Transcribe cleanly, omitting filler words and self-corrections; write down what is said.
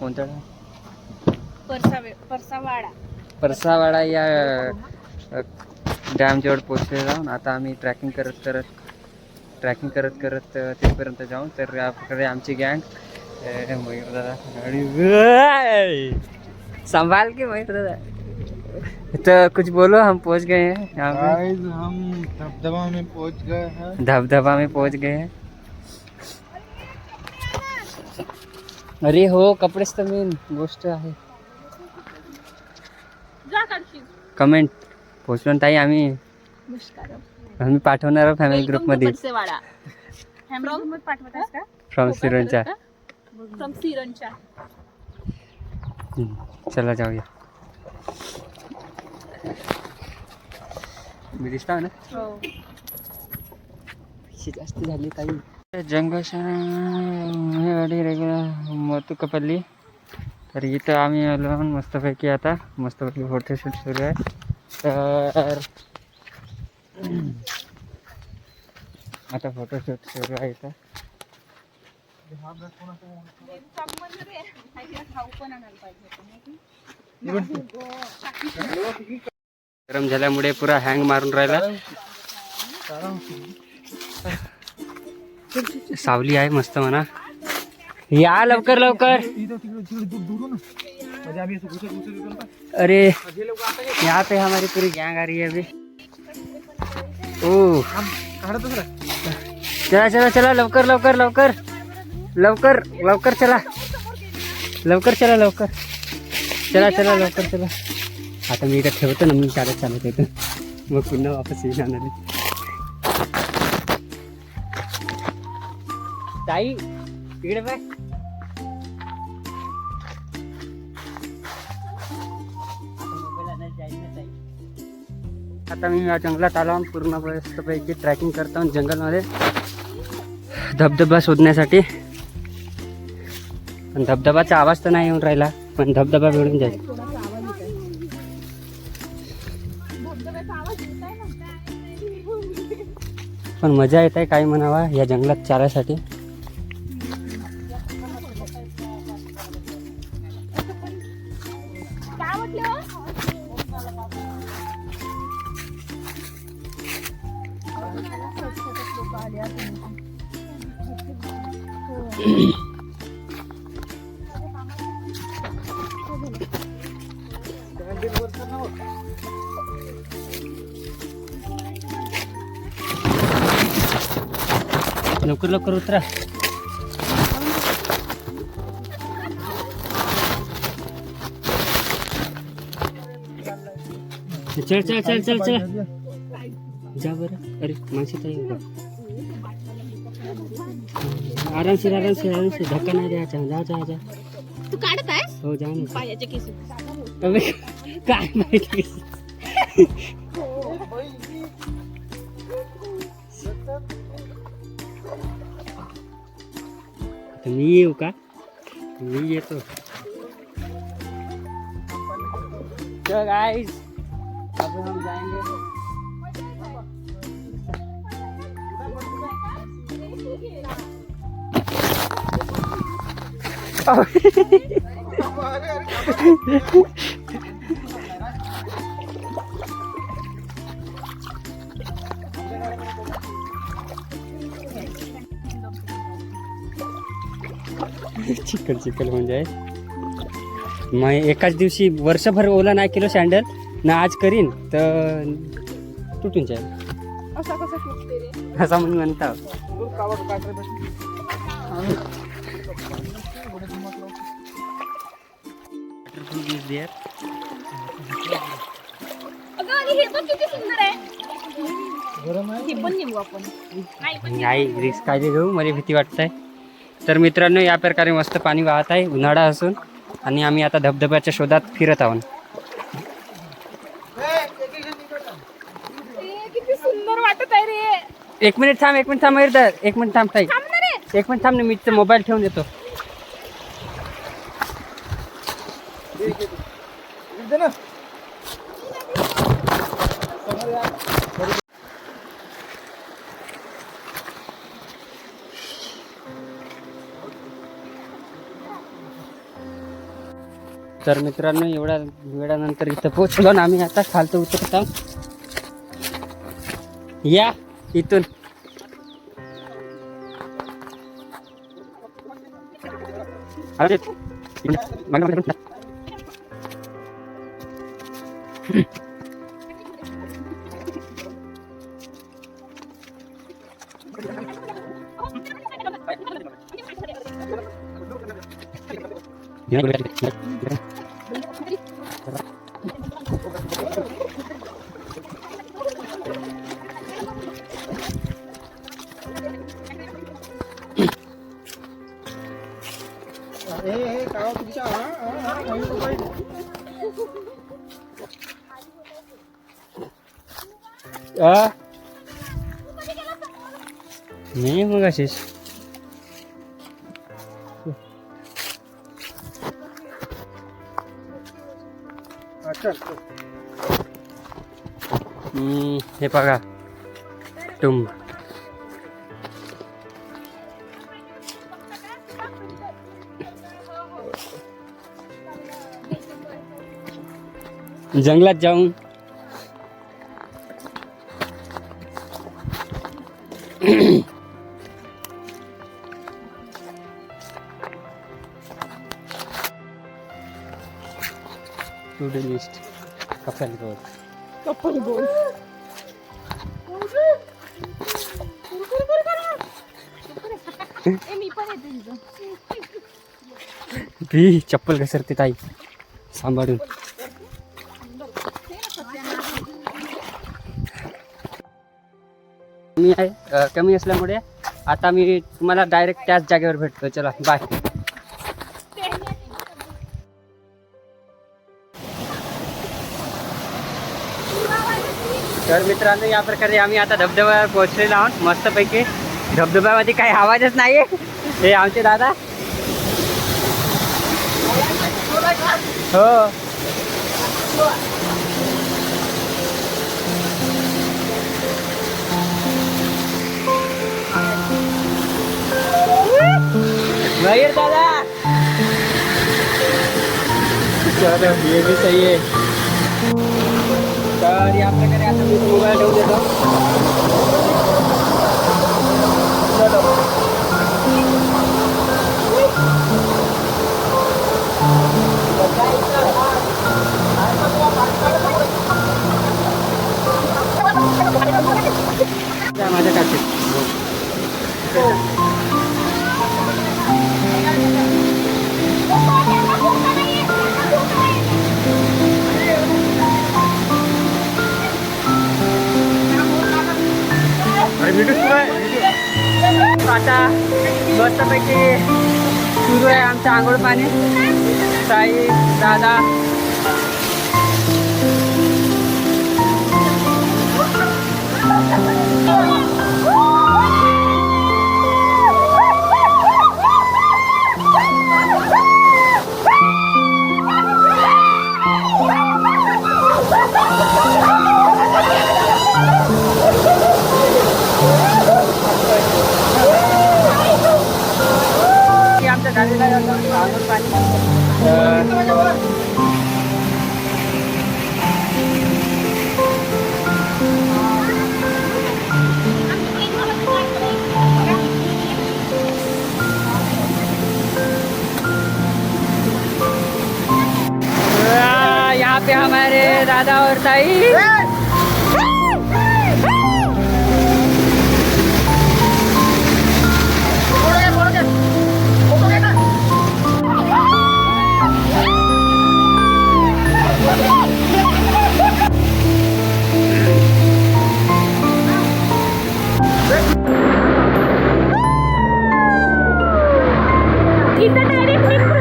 कोणता परसावाडा या डॅम जवळ पोहोचले जाऊन. आता आम्ही ट्रॅकिंग करत तिथपर्यंत जाऊन. तर याकडे आमची गँग मयूर दादा गाड़ी संभाल के मयूर दादा. तो कुछ बोलो, हम पहुंच गए हैं यहाँ पे. हम धबधबा में पहुंच गए हैं. धबधबा में पहुंच गए हैं. अरे हो, कपडेच तर मेन गोष्ट आहे. कमेंट पोचलो ताई. आम्ही पाठवणार फॅमिली ग्रुप मध्ये. फ्रॉम सिरोंचा. चला जाऊया. मी दिसता ना. जास्त झाली काही जंगल रेग्युलर मोतुकपल्ली. तर इथं आम्ही आलो मस्तपैकी. आता मस्तपैकी फोटोशूट सुरू आहे. तर आता फोटोशूट सुरू आहे इथं. गरम झाल्यामुळे पुरा हँग मारून राहिला. सावली आहे मस्त म्हणा. या लवकर लवकर. अरे यहाँ पे हमारी पूरी गैंग आ रही है अभी. ओ चला चला चला लवकर लवकर लवकर लवकर लवकर चला लवकर चला लवकर चला चला लवकर चला. आता मी इथं ठेवतो ना. मी चालत येतो मग पुन्हा वापस येईल आणायला. ताई तिकडे पाय. आता मी या जंगलात आलो. पूर्ण मस्तपैकी ट्रॅकिंग करतो जंगलमध्ये धबधबा शोधण्यासाठी. पण धबधबाचा आवाज तर नाही येऊन राहिला. पण धबधबा मिळून जाईल. पण मजा येत आहे काय म्हणावा या जंगलात चालायसाठी. लवकर लवकर उतरा. चल चल चल चल चल जा बरं. अरे माणसे ताई आराम से धक्का नाही द्यायचा. जा जा जा. तू काढत आहेस? हो जा ना. पायाचे केस. काय माहिती. मी येऊ का? मी येतो. तो गाइस अब हम जाएंगे. चिकल चिकल होऊन जाईल. मग एकाच दिवशी वर्षभर ओला नाही केलो सँडल ना. आज करीन तर तुटून जाईल. असा म्हणून म्हणता. नाही रिस्क काय घेऊ. मला भीती वाटत. तर मित्रांनो या प्रकारे मस्त पाणी वाहत आहे उन्हाळा असून. आणि आम्ही आता धबधब्याच्या शोधात फिरत आहोत. किती सुंदर वाटत आहे रे. एक मिनिट थांब. एक मिनिट थांब. एक मिनिट थांब ताई. एक मिनिट थांब ना. मी मोबाईल ठेवून देतो. तर मित्रांनो एवढ्या वेळानंतर इथं पोहोचलो ना आम्ही. आता खालतं उतरत आहोत. या इथून अरे नाही मग अशीच हे बघा टुंब. जंगलात जाऊन टुडे लिस्ट कपल गोल मी पण येते तिथं. भी चप्पल घसरते ताई सांभाळून. मी आहे कमी असल्यामुळे आता मी तुम्हाला डायरेक्ट त्याच जागेवर भेटतो. चला बाय. तर मित्रांनो या प्रकारे आम्ही आता धबधब्यावर पोहोचलेलो आहोत. मस्तपैकी धबधब्यामध्ये काही आवाजच नाही. हे आमचे दादा हो मयूर दादा. चलो ये भी सही है. तर या प्रकारे आता मी मोबाईल ठेवून देतो. चलो माझ्या काठी आता मस्तपैकी सुरू आहे आमचं आंघोळ पाणी. साई दादा आमच्या झालेला आंघोळ पाणी. यहाँ पे हमारे दादा और ताई इथं direct